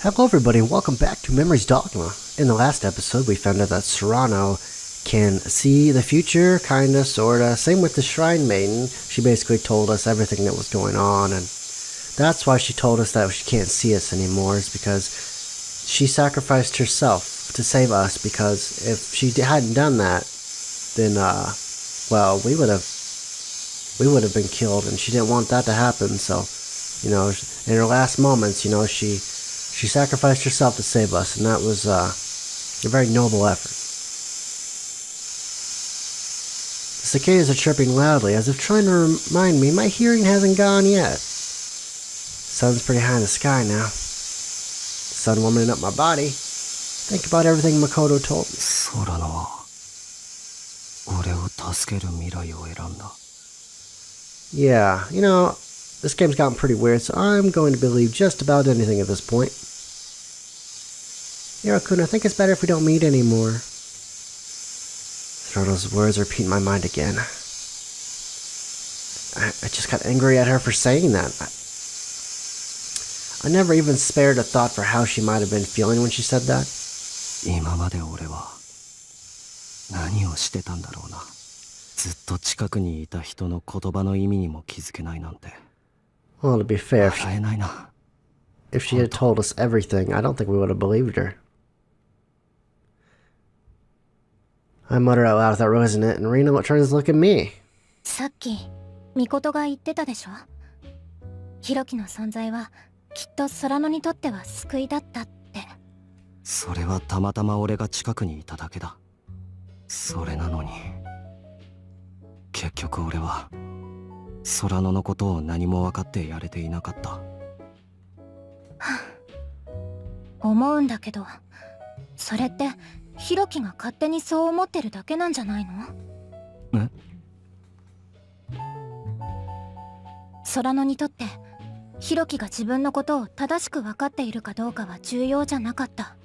Hello everybody and welcome back to Memories Dogma. In the last episode we found out that Serrano can see the future, kinda, sorta. Same with the Shrine Maiden. She basically told us everything that was going on, and that's why she told us that she can't see us anymore, is because she sacrificed herself to save us, because if she hadn't done that, then, well, we would have been killed, and she didn't want that to happen. So, in her last moments, she sacrificed herself to save us, and that was a very noble effort. The cicadas are chirping loudly, as if trying to remind me my hearing hasn't gone yet. The sun's pretty high in the sky now. The sun warming up my body. Think about everything Makoto told me. Yeah, this game's gotten pretty weird, so I'm going to believe just about anything at this point. Hirokun, I think it's better if we don't meet anymore. Throdo's words repeat in my mind again. I just got angry at her for saying that. I never even spared a thought for how she might have been feeling when she said that. Well, to be fair, if she had told us everything, I don't think we would have believed her. I muttered out loud without realizing it, and Rina turns to look at me. さっき、ミコトが言ってたでしょ。ヒロキの存在はきっと空野にとっては救いだったって。それはたまたま俺が近くにいただけだ。それなのに、結局俺は空野のことを何も分かってやれていなかった。思うんだけど、それってヒロキが勝手にそう思ってるだけなんじゃないの？え？空野にとってヒロキが自分のことを正しく分かっているかどうかは重要じゃなかった。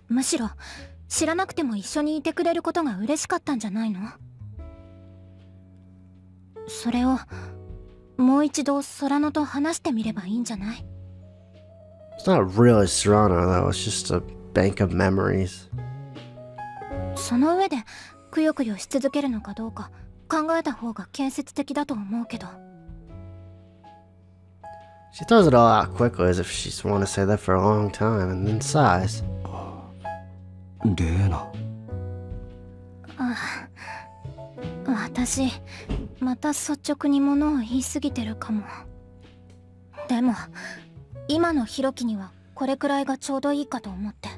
むしろ知らなくても一緒にいてくれることが嬉しかったんじゃないの？それをもう一度空野と話してみればいいんじゃない？ It's not really Serrano, though. It's just a bank of memories. その上でくよくよし続けるのかどうか考えた方が建設的だと思うけど。She throws it all out quickly as if she's wanted to say that for a long time, and then sighs. レーナ。私、また率直にものを言い過ぎてるかも。でも、今のヒロキにはこれくらいがちょうどいいかと思って。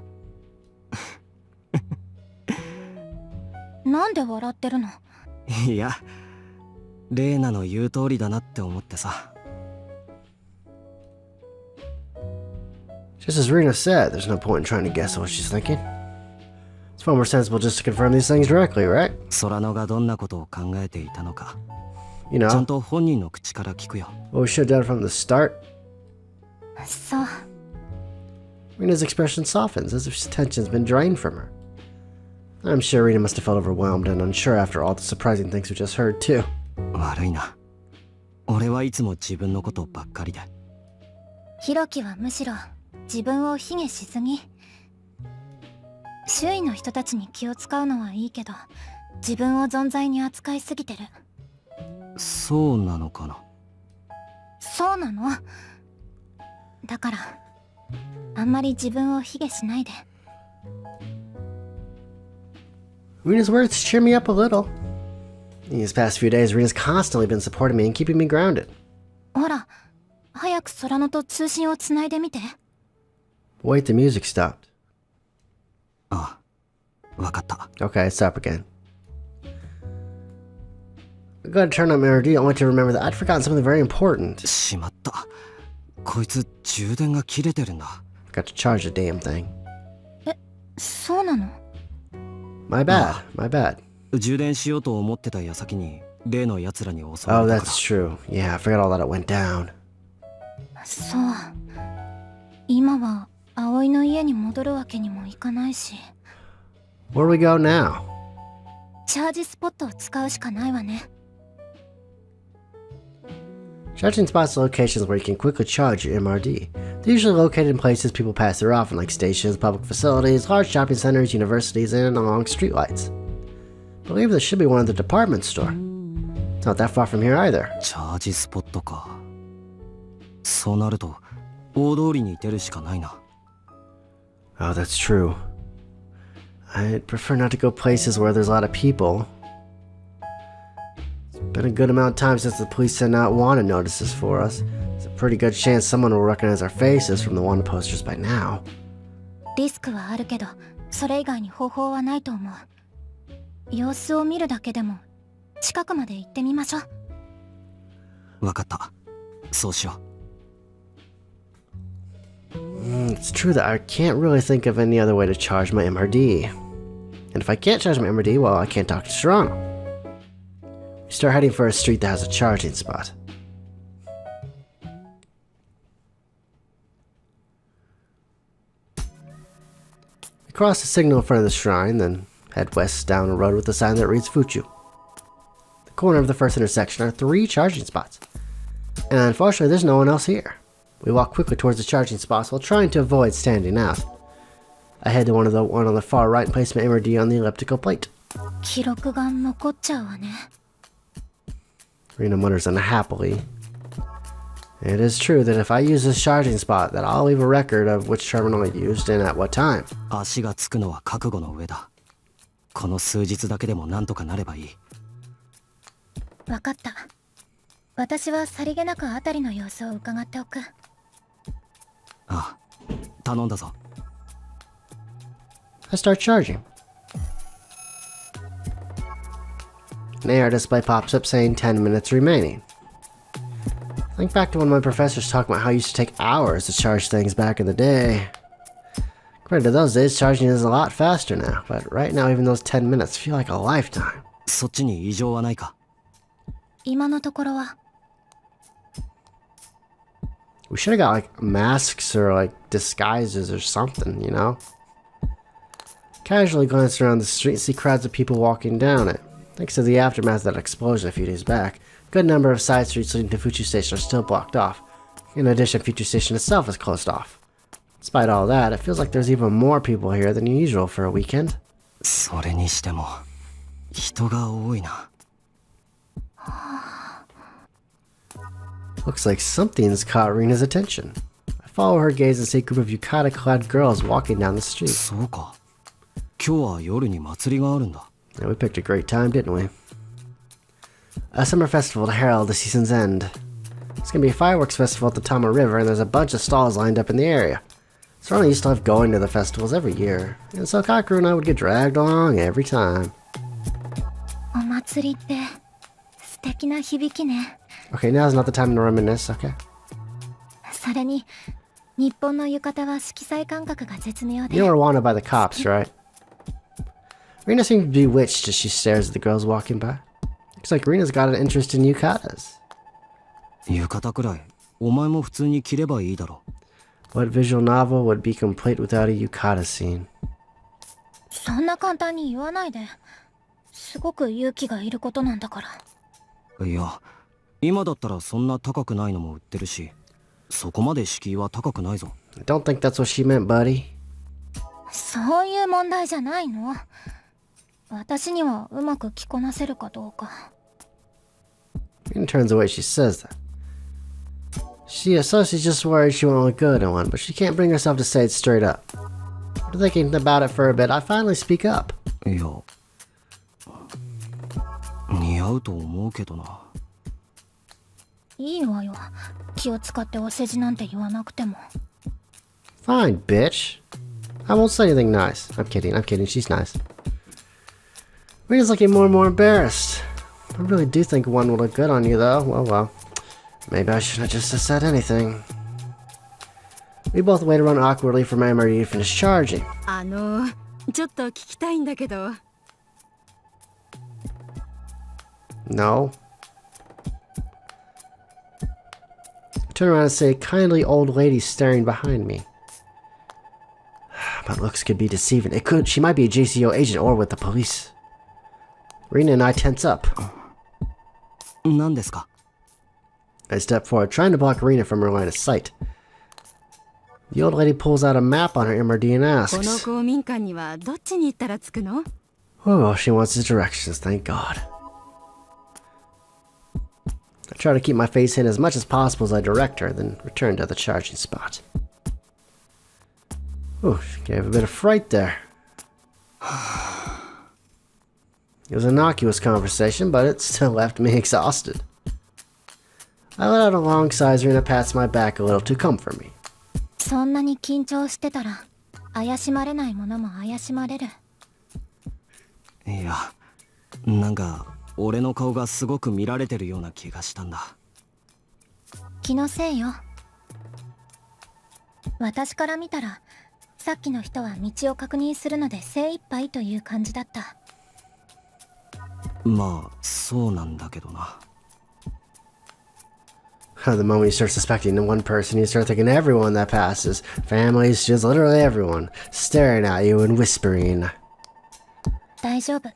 なんで笑ってるの？いや、レーナの言う通りだなって思ってさ。Just as Rina said, there's no point in trying to guess what she's thinking. It's far more sensible just to confirm these things directly, right? 空野がどんなことを考えていたのか、ちゃんと本人の口から聞くよ。What we should have done from the start. そう。Rina's expression softens as if tension's been drained from her. I'm sure Rina must have felt overwhelmed and unsure after all the surprising things we just heard, too. 悪いな。俺はいつも自分のことばっかりで。ヒロキはむしろ自分を卑下しすぎ。周囲の人たちに気を使うのはいいけど、自分を存在に扱いすぎてる。そうなのかな。そうなの。だからあんまり自分を卑下しないで。Rina's words cheer me up a little. These past few days, Rina's constantly been supporting me and keeping me grounded. ほら、早く空野と通信をつないでみて。Wait, the music stopped. ああ、わかった。Okay, it's up again. I gotta turn on my radio. I want to remember that I'd forgotten something very important. しまった。こいつ充電が切れてるんだ。Got to charge the damn thing. そうなの？ My bad, my bad. 充電しようと思ってた矢先に例の奴らに襲われたから。Oh, that's true. Yeah, I forgot all that it went down. そう。今は葵の家に戻るわけにもいかないし。Where do we go now? チャージスポットを使うしかないわね。Charging spots are locations where you can quickly charge your MRD. They're usually located in places people pass through often, like stations, public facilities, large shopping centers, universities, and along streetlights. I believe there should be one at the department store. It's not that far from here either. チャージスポットか。そうなると大通りに出るしかないな。Oh, that's true. I'd prefer not to go places where there's a lot of people. It's been a good amount of time since the police sent out wanted notices for us. There's a pretty good chance someone will recognize our faces from the wanted posters by now. リスクはあるけど、それ以外に方法はないと思う。様子を見るだけでも近くまで行ってみましょう。わかった。そうしよう。It's true that I can't really think of any other way to charge my MRD. And if I can't charge my MRD, well, I can't talk to Serrano. We start heading for a street that has a charging spot. We cross the signal in front of the shrine, then head west down a road with a sign that reads Fuchu. The corner of the first intersection are 3 charging spots. And unfortunately, there's no one else here. We walk quickly towards the charging spots while trying to avoid standing out. I head to one on the far right and place my MRD on the elliptical plate. 記録が残っちゃうわね。Rena mutters unhappily. It is true that if I use this charging spot, that I'll leave a record of which terminal I used and at what time. 足がつくのは覚悟の上だ。この数日だけでもなんとかなればいい。わかった。私はさりげなくあたりの様子を伺っておく。ああ、頼んだぞ。I start charging. An AR display pops up saying 10 minutes remaining. I think back to when my professors talked about how it used to take hours to charge things back in the day. Compared to those days, charging is a lot faster now, but right now even those 10 minutes feel like a lifetime. そっちに異常はないか？今のところは。We should have got like masks or like disguises or something, you know? Casually glance around the street and see crowds of people walking down it. Thanks to the aftermath of that explosion a few days back, a good number of side streets leading to Fuchu Station are still blocked off. In addition, Fuchu Station itself is closed off. Despite all that, it feels like there's even more people here than usual for a weekend. それにしても人が多いな。Looks like something's caught Rena's attention. I follow her gaze and see a group of yukata-clad girls walking down the street. そうか。今日は夜に祭りがあるんだ。Yeah, we picked a great time, didn't we? A summer festival to herald the season's end. It's gonna be a fireworks festival at the Tama River, and there's a bunch of stalls lined up in the area. Serrano used to love going to the festivals every year, and so Kakeru and I would get dragged along every time. お祭りって素敵な響きね。Okay, now's not the time to reminisce, okay? それに日本の浴衣は色彩感覚が絶妙で。 You know we're wanted by the cops, right? Rena seems bewitched as she stares at the girls walking by. Looks like Rena's got an interest in yukatas. 浴衣くらいお前も普通に着ればいいだろ。What visual novel would be complete without a yukata scene? そんな簡単に言わないで。すごく勇気がいることなんだから。いや、今だったらそんな高くないのも売ってるし、そこまで敷居は高くないぞ。I don't think that's what she meant, buddy. そういう問題じゃないの。私にはうまく着こなせるかどうか。Rena turns away, she says that. She's just worried she won't look good in one, but she can't bring herself to say it straight up. After thinking about it for a bit, I finally speak up. いや、似合うと思うけどな。いいわよ。気を使ってお世辞なんて言わなくても。Fine, bitch. I won't say anything nice. I'm kidding, she's nice. Rena's looking more and more embarrassed. I really do think one will look good on you, though. Well. Maybe I shouldn't have just said anything. We both wait around awkwardly for my MRD to finish charging. ちょっと聞きたいんだけど。No. I turn around and see a kindly old lady staring behind me. But looks could be deceiving. She might be a JCO agent or with the police. Rena and I tense up. 何ですか？ I step forward, trying to block Rena from her line of sight. The old lady pulls out a map on her MRD and この asks, 公民館にはどっちに行ったら着くの？ Oh, she wants his directions, thank God. I try to keep my face hidden as much as possible as I direct her, then return to the charging spot. Oh, she gave a bit of fright there. It was an innocuous conversation, but it still left me exhausted. I let out a long sigh as Rena pats my back a little to comfort me. そんなに緊張してたら怪しまれないものも怪しまれる。いや、なんか俺の顔がすごく見られてるような気がしたんだ。気のせいよ。私から見たらさっきの人は道を確認するので精一杯という感じだった。まあそうなんだけどな。The moment you start suspecting one person, you start thinking everyone that passes, families, just literally everyone, staring at you and whispering. 大丈夫。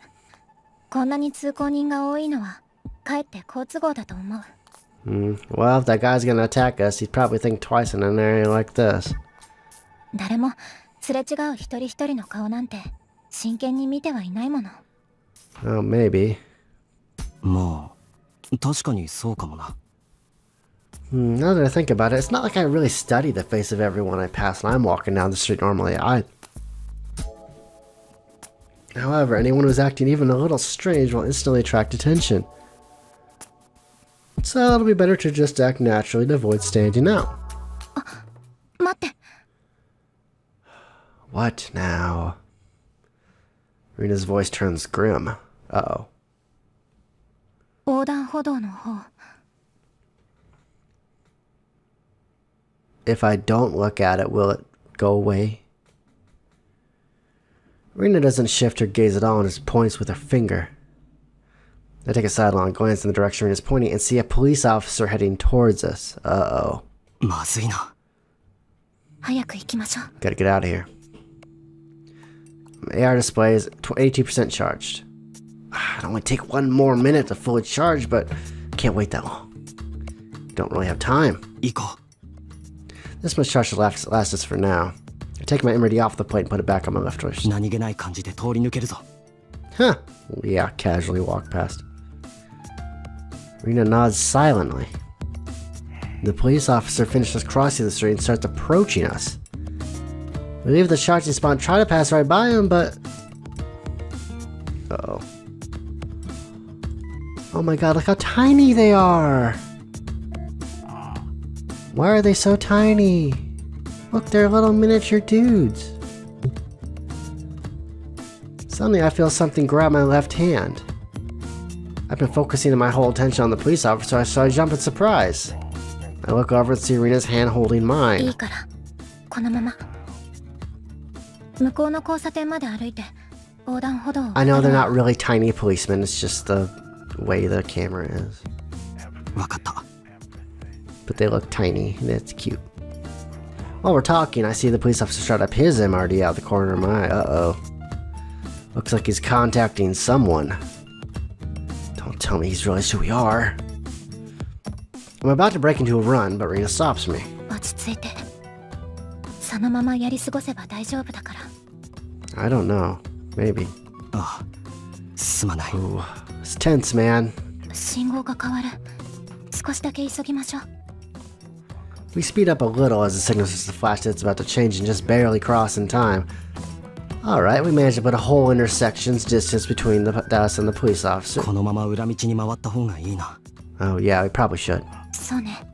こんなに通行人が多いのはかえって好都合だと思う。Well, if that guy's gonna attack us, he'd probably think twice in an area like this. 誰もすれ違う一人一人の顔なんて真剣に見てはいないもの。Oh, maybe. まあ確かにそうかもな。Now that I think about it, it's not like I really study the face of everyone I pass when I'm walking down the street normally. However, anyone who's acting even a little strange will instantly attract attention. So it'll be better to just act naturally to avoid standing out. 待って。What now? Rena's voice turns grim. Uh-oh. 横断歩道の方。If I don't look at it, will it go away? Rena doesn't shift her gaze at all and just points with her finger. I take a sidelong glance in the direction Rena's pointing and see a police officer heading towards us. Uh-oh. まずいな。早く行きましょう。 Gotta get out of here. AR display is 82% charged. I'd only take one more minute to fully charge, but can't wait that long. Don't really have time. 行こう。 This much charge should last us for now. I take my MRD off the plate and put it back on my left wrist. 何気ない感じで通り抜けるぞ。 Huh. Yeah, casually walk past. Rena nods silently. The police officer finishes crossing the street and starts approaching us. We leave the charging spot and try to pass right by him, but... Uh-oh. Oh my god, look how tiny they are! Why are they so tiny? Look, they're little miniature dudes. Suddenly I feel something grab my left hand. I've been focusing my whole attention on the police officer, so I jump in surprise. I look over and see Rena's hand holding い mine. いから、このまま。向こうの交差点まで歩いて横断歩道を。 I know they're not really tiny policemen, it's just the way the camera is. わかった。 But they look tiny, and it's cute. While we're talking, I see the police officer start up his MRD out the corner of my eye. Uh-oh. Looks like he's contacting someone. Don't tell me he's realized who we are. I'm about to break into a run, but Rena stops me. 落ち着いて。そのままやり過ごせば大丈夫だから。I don't know. Maybe. ああ、すまない。 Ooh, it's tense, man. 信号が変わる。少しだけ急ぎましょう。 We speed up a little as the signal starts to flash that it's about to change and just barely cross in time. Alright, we managed to put a whole intersection's distance between us and the police officer. このまま裏道に回った方がいいな。 Oh yeah, we probably should. そうね。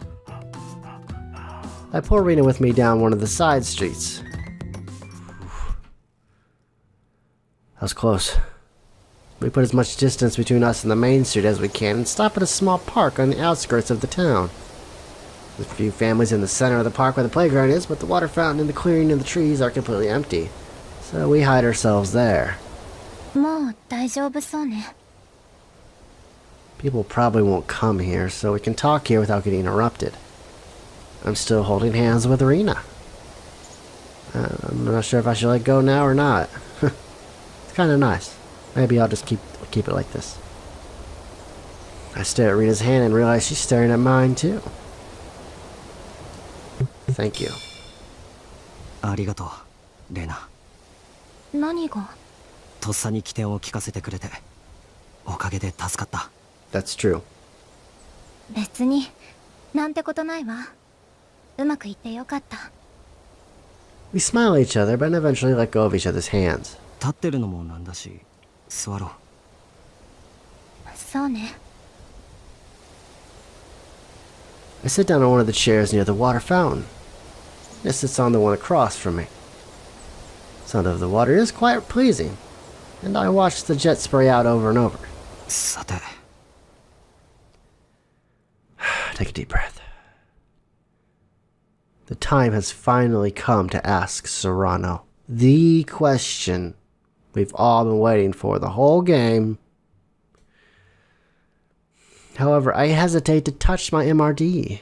I pull Rena with me down one of the side streets. That was close. We put as much distance between us and the main street as we can and stop at a small park on the outskirts of the town. There's a few families in the center of the park where the playground is, but the water fountain and the clearing and the trees are completely empty. So we hide ourselves there. もう大丈夫そうね。 People probably won't come here, so we can talk here without getting interrupted. I'm still holding hands with Rena. I'm not sure if I should let go now or not. It's kind of nice. Maybe I'll just keep it like this. I stare at Rina's hand and realize she's staring at mine too. Thank you. ありがとうレナ。何が？とっさに起点を聞かせてくれておかげで助かった。 That's true. 別になんてことないわ。うまくいってよかった。We smile at each other, but eventually let go of each other's hands. 立ってるのもなんだし座ろう。そうね。I sit down on one of the chairs near the water fountain. It sits on the one across from me. The sound of the water is quite pleasing, and I watch the jet spray out over and over. さて Take a deep breath. The time has finally come to ask Serrano the question we've all been waiting for the whole game. However, I hesitate to touch my MRD.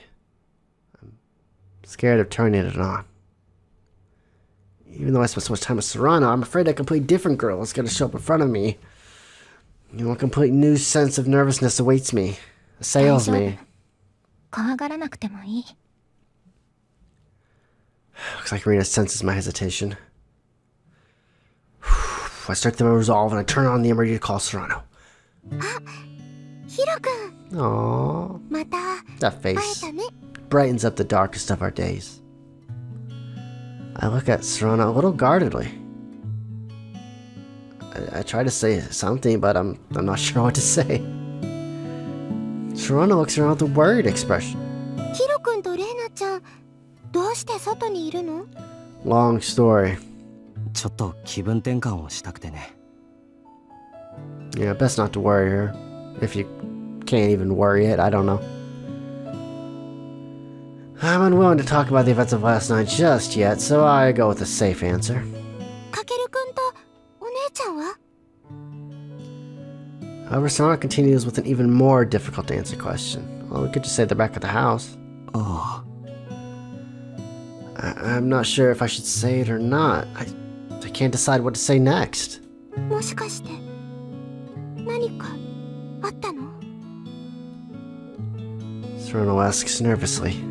I'm scared of turning it on. Even though I spent so much time with Serrano, I'm afraid a complete different girl is going to show up in front of me. You know, a complete new sense of nervousness awaits me, assails me. 怖がらなくてもいい。Looks like Rina senses my hesitation. I start the resolve and I turn on the MRD to call Serrano. ヒロ君 Aww. また That 会え face たね。 brightens up the darkest of our days. I look at Serrano a little guardedly. I try to say something, but I'm not sure what to say. Serrano looks around with a worried expression. ヒロ君とレイナちゃんどうして外にいるの？ Long story. ちょっと気分転換をしたくてね。 Yeah, best not to worry her. If you can't even worry it, I don't know. I'm unwilling to talk about the events of last night just yet, so I go with a safe answer. かける君とお姉ちゃんは？ However, Serrano continues with an even more difficult to answer question. Well, we could just say they're back at the house. ああ I'm not sure if I should say it or not. I can't decide what to say next. もしかして何かあったの？ Serrano asks nervously.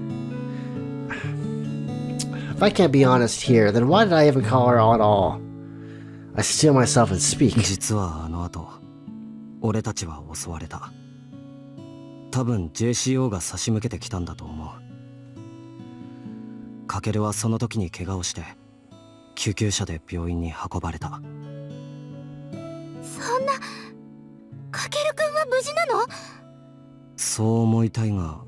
If I can't be honest here, then why did I even call her at all? I steel myself and speak. 実はあの後俺たちは襲われた。多分 JCO が差し向けてきたんだと思う。かけるはその時に怪我をして救急車で病院に運ばれた。そんなかける君は無事なの？そう思いたいが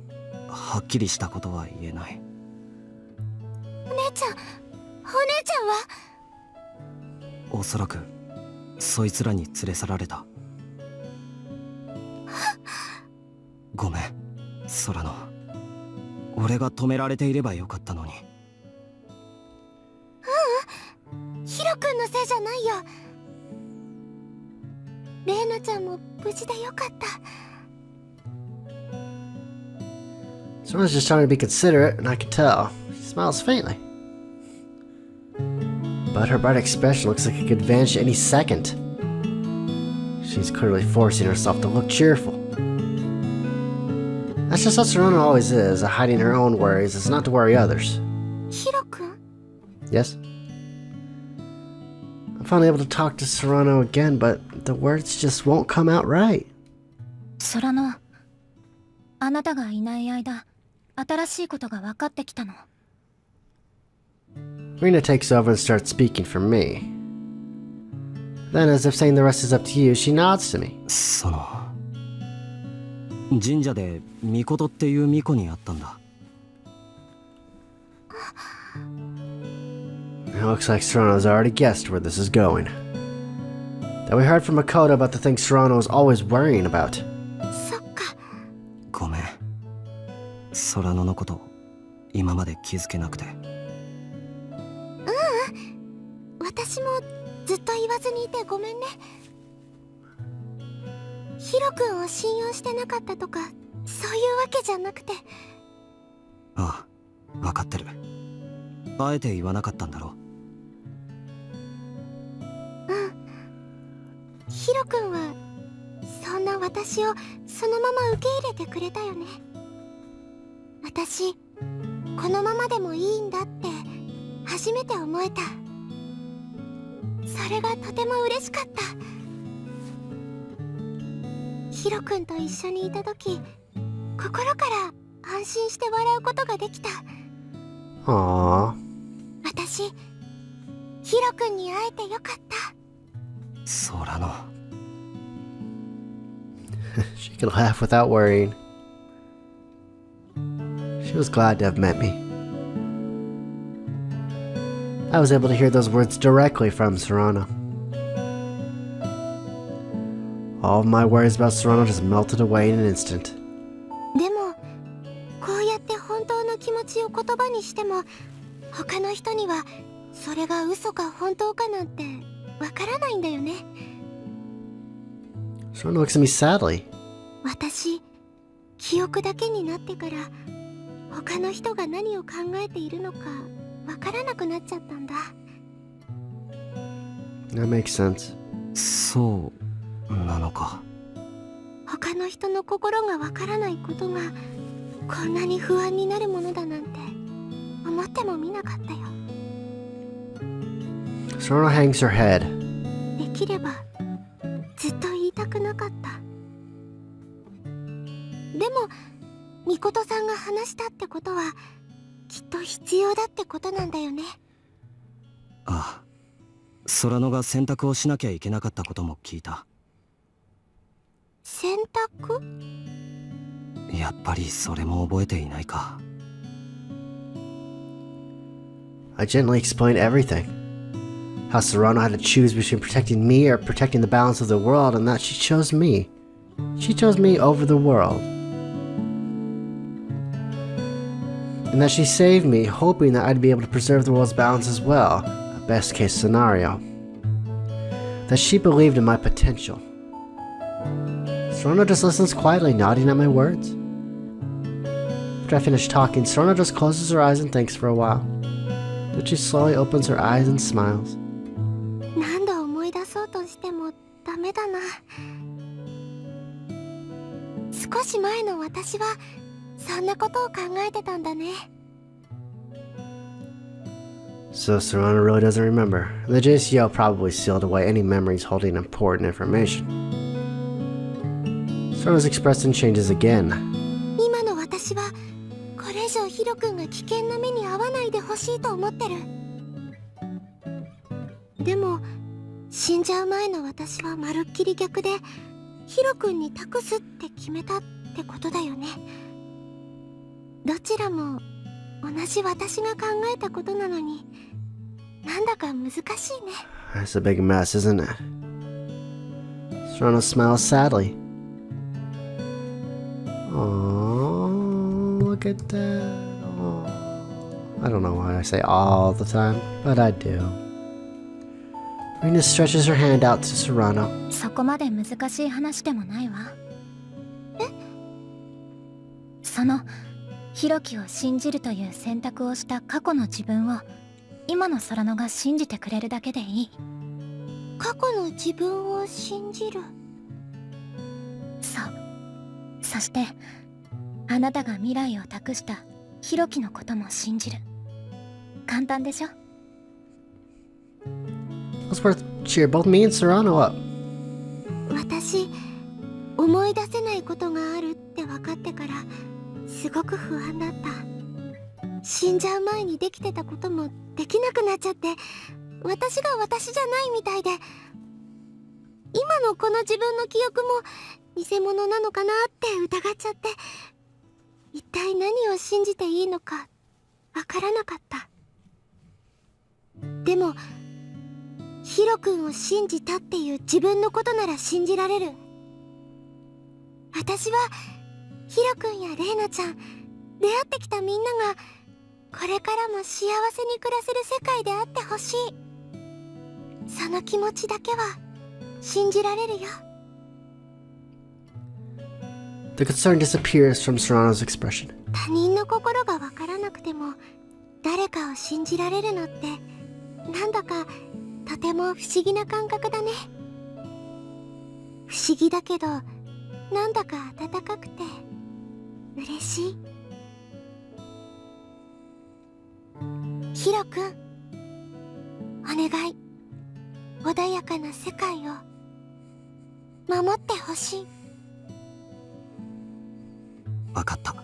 はっきりしたことは言えない。お姉ちゃんは？おそらくそいつらに連れ去られた。ごめん空野。俺が止められていればよかったのに。ヒロ君のせいじゃないよ。レイナちゃんも無事でよかった。 Serrano's just trying to be considerate, and I can tell. She smiles faintly. But her bright expression looks like it could vanish any second. She's clearly forcing herself to look cheerful. That's just how Serrano always is, hiding her own worries is not to worry others. ヒロ君 Yes? I'm finally able to talk to Serrano again, but the words just won't come out right. 空のあなたがいない間新しいことが分かってきたの。 Rina takes over and starts speaking for me. Then, as if saying the rest is up to you, she nods to me. その神社で巫女っていう巫女に会ったんだ。 It looks like Serrano's already guessed where this is going. That we heard from Makoto about the things Serrano was always worrying about. そっか。ごめん空野のこと今まで気づけなくて。私もずっと言わずにいてごめんね。ヒロ君を信用してなかったとかそういうわけじゃなくて。ああ分かってる。あえて言わなかったんだろ。ヒロ君はそんな悪私をそのまま受け入れてくれたよね。私このままでもいいんだって初めて思えた。それがとても嬉しかった。ヒロ君と一緒にいた時、心から安心して笑うことができた。Aww. 私ヒロ君に会えてよかった。空の She could laugh without worrying. She was glad to have met me. I was able to hear those words directly from Serrano. All of my worries about Serrano just melted away in an instant. でもこうやって本当の気持ちを言葉にしても、他の人にはそれが嘘か本当かなんてわからないんだよね。Serrano looks at me sadly. 私記憶だけになってから他の人が何を考えているのかわからなくなっちゃったんだ。 That makes sense. そうなのか。他の人の心がわからないことがこんなに不安になるものだなんて思ってもみなかったよ。 Serrano hangs her head. できればずっと言いたくなかった。でもミコトさんが話したってことはきっと必要だってことなんだよね。ああ、空野が選択をしなきゃいけなかったことも聞いた。選択？やっぱりそれも覚えていないか。I gently explained everything. How Serrano had to choose between protecting me or protecting the balance of the world, and that she chose me. She chose me over the world. And that she saved me, hoping that I'd be able to preserve the world's balance as well, a best case scenario. That she believed in my potential. Serrano just listens quietly, nodding at my words. After I finish talking, Serrano just closes her eyes and thinks for a while. Then she slowly opens her eyes and smiles. 何度思い出そうとしてもダメだな。少し前の私はそんなことを考えてたんだね。 So Serrano really doesn't remember. The JCO probably sealed away any memories holding important information. Serrano's expression changes again. 今の私はこれ以上ヒロ君が危険な目に遭わないでほしいと思ってる。でも死んじゃう前の私はまるっきり逆でヒロ君に託すって決めたってことだよね。どちらも同じ私が考えたことなのになんだか難しいね。 That's a big mess, isn't it? Serrano smiles sadly. Oh, look at that. Aww. I don't know why I say all the time, but I do. Rena stretches her hand out to Serrano. そこまで難しい話でもないわ。そのヒロキを信じるという選択をした過去の自分を今の空野が信じてくれるだけでいい。過去の自分を信じる。そう。そしてあなたが未来を託したヒロキのことも信じる。簡単でしょ。 Let's worth cheer both me and Serrano up. 私思い出せないことがあるって分かってからすごく不安だった。死んじゃう前にできてたこともできなくなっちゃって、私が私じゃないみたいで、今のこの自分の記憶も偽物なのかなって疑っちゃって、一体何を信じていいのかわからなかった。でもヒロ君を信じたっていう自分のことなら信じられる。私はヒロ君やレイナちゃん、出会ってきたみんながこれからも幸せに暮らせる世界であってほしい。その気持ちだけは信じられるよ。 The concern disappears from Serrano's expression. 他人の心がわからなくても誰かを信じられるのってなんだかとても不思議な感覚だね。不思議だけどなんだか温かくて嬉しい。ヒロくん、お願い、穏やかな世界を守ってほしい。分かった。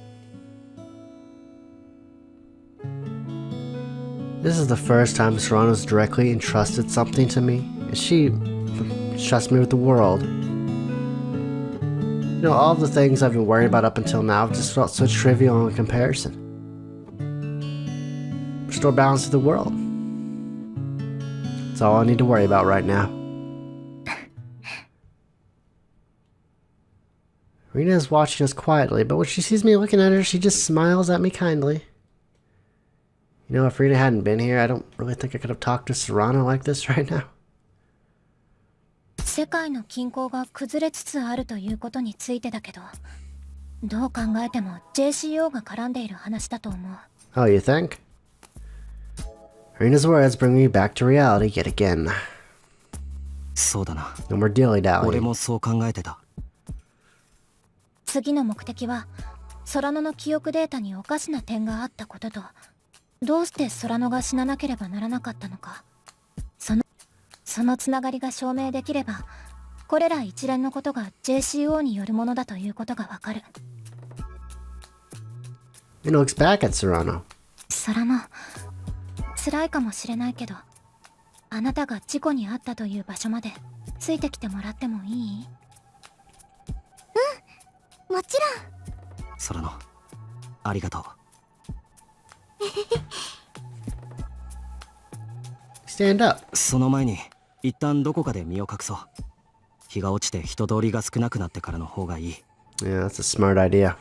This is the first time Serrano's directly entrusted something to me, and she trusts me with the world. You know, all the things I've been worried about up until now have just felt so trivial in comparison. Restore balance to the world. That's all I need to worry about right now. Rena is watching us quietly, but when she sees me looking at her, she just smiles at me kindly. You know, if Rena hadn't been here, I don't really think I could have talked to Serrano like this right now. 世界の均衡が崩れつつあるということについてだけど、どう考えても JCO が絡んでいる話だと思う。Oh, you think? Rena's words bring me back to reality yet again. そうだな。 No more dilly-dally. 俺もそう考えてた。次の目的はソラノの記憶データにおかしな点があったことと、どうしてソラノが死ななければならなかったのか、そのつながりが証明できれば、これら一連のことが JCO によるものだということがわかる。 Rena looks back at Serrano. ソラノ、辛いかもしれないけど、あなたが事故に遭ったという場所までついてきてもらってもいい？もちろん。ソラノ、ありがとう。Stand up. その前に一旦どこかで身を隠そう。日が落ちて人通りが少なくなってからの方がいい。 Yeah, that's a smart idea.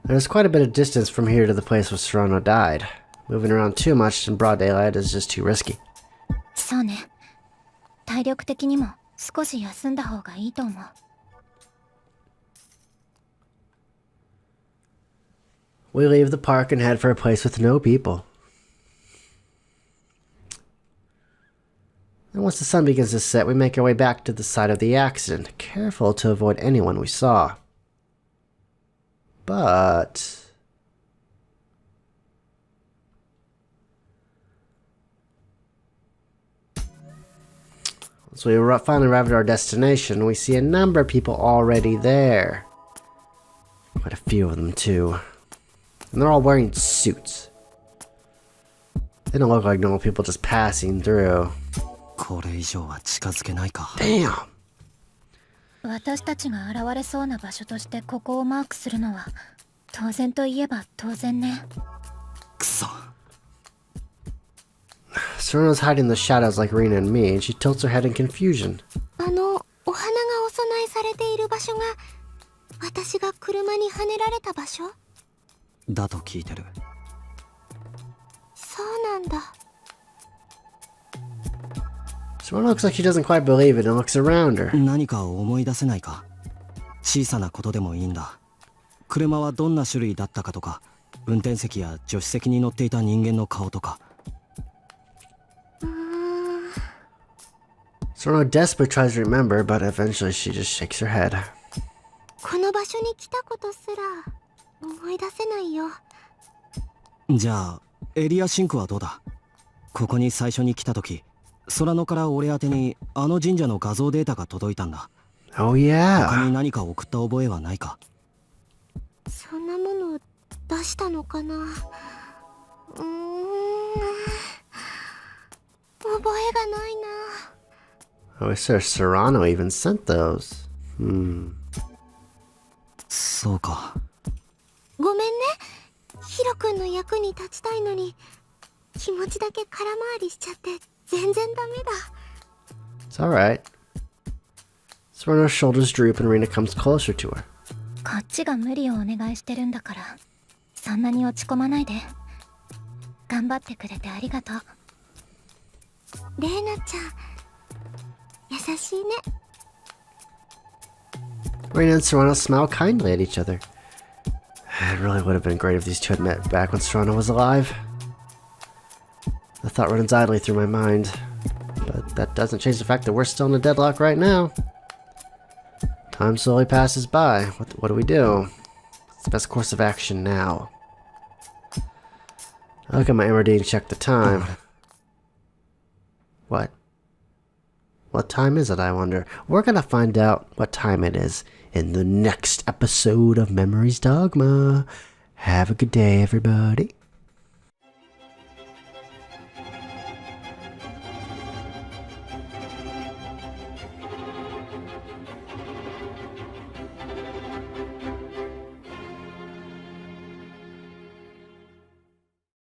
There's quite a bit of distance from here to the place where Serrano died. Moving around too much in broad daylight is just too risky. そうね。体力的にも少し休んだ方がいいと思う。We leave the park and head for a place with no people. And once the sun begins to set, we make our way back to the site of the accident, careful to avoid anyone we saw. But... once we finally arrive at our destination, we see a number of people already there. Quite a few of them, too. And they're all wearing suits. They don't look like normal people just passing through. これ以上は近づけないか。 Damn! 私たちが現れそうな場所としてここをマークするのは当然といえば当然ね。くそ。 Serrano's hiding in the shadows like Rena and me, and she tilts her head in confusion. お花がお供えされている場所が私が車にはねられた場所？だと聞いてる。そうなんだ。 Serrano looks like she doesn't quite believe it and looks around her. 何か思い出せないか。小さなことでもいいんだ。車はどんな種類だったかとか、運転席や助手席に乗っていた人間の顔とか。Serrano desperately tries to remember, but eventually she just shakes her head. この場所に来たことすら思い出せないよ。じゃあエリアシンクはどうだ。ここに最初に来た時、空野から俺宛てにあの神社の画像データが届いたんだ。 Oh yeah. 他に何か送った覚えはないか。そんなもの出したのかな。覚えがないな。 Oh, Sir Serrano even sent those. そうか。ごめんね。ヒロ君の役に立ちたいのに気持ちだけ空回りしちゃって全然ダメだ。 It's alright. Serrano's shoulders droop and Rena comes closer to her. こっちが無理をお願いしてるんだから、そんなに落ち込まないで。頑張ってくれてありがとう。レイナちゃん、優しいね。 Rena and Serrano smile kindly at each other. It really would have been great if these two had met back when Serrano was alive. The thought runs idly through my mind, but that doesn't change the fact that we're still in a deadlock right now. Time slowly passes by. What do we do? What's the best course of action now? I look at my MRD and check the time. What? What time is it, I wonder? We're gonna find out what time it is in the next episode of Memories Dogma. Have a good day, everybody.